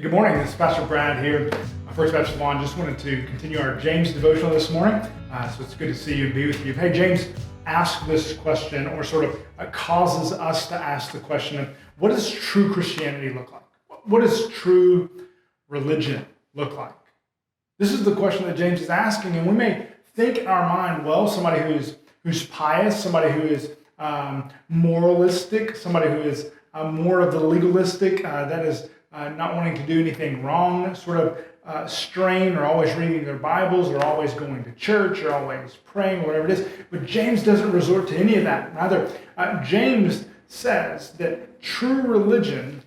Good morning, this is Pastor Brad here, First Baptist Lavon. Just wanted to continue our James devotional this morning. So it's good to see you and be with you. Hey, James asked this question, or sort of causes us to ask the question of, what does true Christianity look like? What does true religion look like? This is the question that James is asking, and we may think in our mind, well, somebody who's pious, somebody who is moralistic, somebody who is more of the legalistic, that is not wanting to do anything wrong, sort of strain, or always reading their Bibles, or always going to church, or always praying, or whatever it is. But James doesn't resort to any of that. Rather, James says that true religion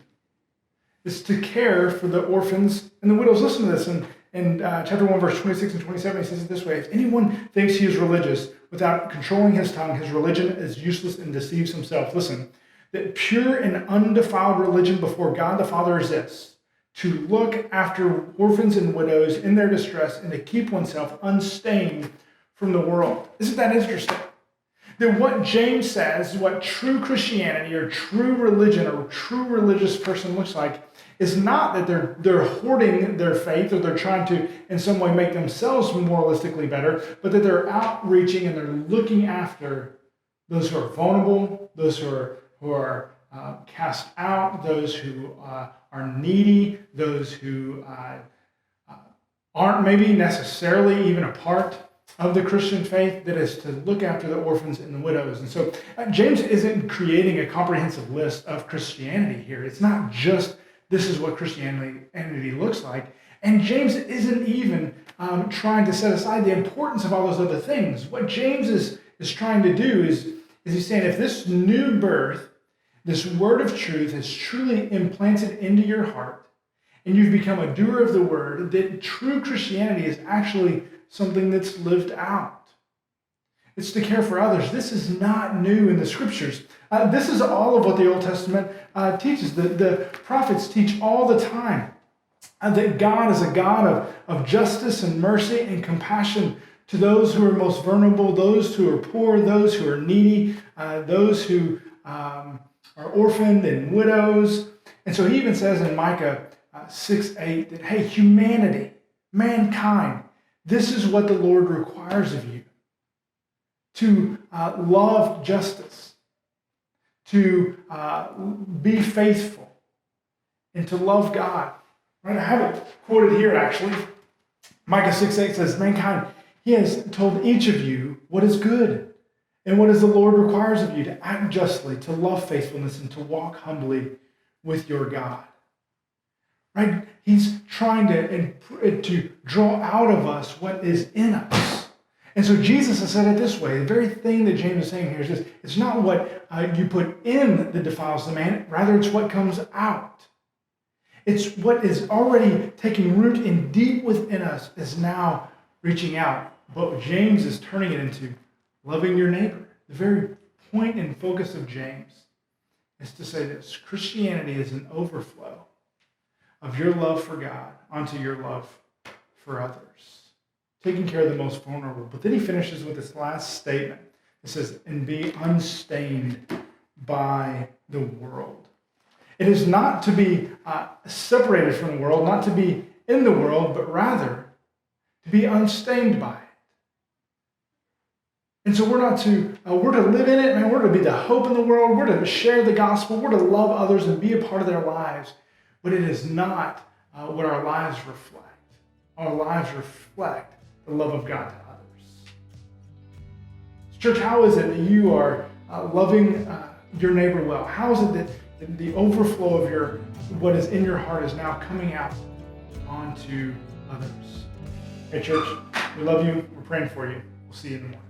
is to care for the orphans and the widows. Listen to this in chapter 1, verse 26 and 27. He says it this way: if anyone thinks he is religious without controlling his tongue, his religion is useless and deceives himself. Listen. That pure and undefiled religion before God the Father is this: to look after orphans and widows in their distress and to keep oneself unstained from the world. Isn't that interesting? That what James says, what true Christianity or true religion or true religious person looks like, is not that they're hoarding their faith, or they're trying to in some way make themselves moralistically better, but that they're outreaching and they're looking after those who are vulnerable, those who are cast out, those who are needy, those who aren't maybe necessarily even a part of the Christian faith, that is to look after the orphans and the widows. And so James isn't creating a comprehensive list of Christianity here. It's not just this is what Christianity looks like. And James isn't even trying to set aside the importance of all those other things. What James is trying to do is he's saying, if this new birth, this word of truth is truly implanted into your heart, and you've become a doer of the word, that true Christianity is actually something that's lived out. It's to care for others. This is not new in the scriptures. This is all of what the Old Testament teaches. The prophets teach all the time that God is a God of justice and mercy and compassion to those who are most vulnerable, those who are poor, those who are needy, those who are orphaned and widows. And so he even says in Micah 6:8 that, hey, humanity, mankind, this is what the Lord requires of you: to love justice, to be faithful, and to love God. Right? I have it quoted here, actually. Micah 6:8 says, mankind, he has told each of you what is good and what is the Lord requires of you: to act justly, to love faithfulness, and to walk humbly with your God. Right? He's trying to draw out of us what is in us. And so Jesus has said it this way. The very thing that James is saying here is this: it's not what you put in that defiles the man, rather it's what comes out. It's what is already taking root in deep within us is now reaching out. But James is turning it into loving your neighbor. The very point and focus of James is to say this: Christianity is an overflow of your love for God onto your love for others, taking care of the most vulnerable. But then he finishes with this last statement. It says, and be unstained by the world. It is not to be separated from the world, not to be in the world, but rather to be unstained by it. And so we're to live in it, man. We're to be the hope in the world. We're to share the gospel. We're to love others and be a part of their lives. But it is not what our lives reflect. Our lives reflect the love of God to others. Church, how is it that you are loving your neighbor well? How is it that the overflow of what is in your heart is now coming out onto others? Hey, church, we love you. We're praying for you. We'll see you in the morning.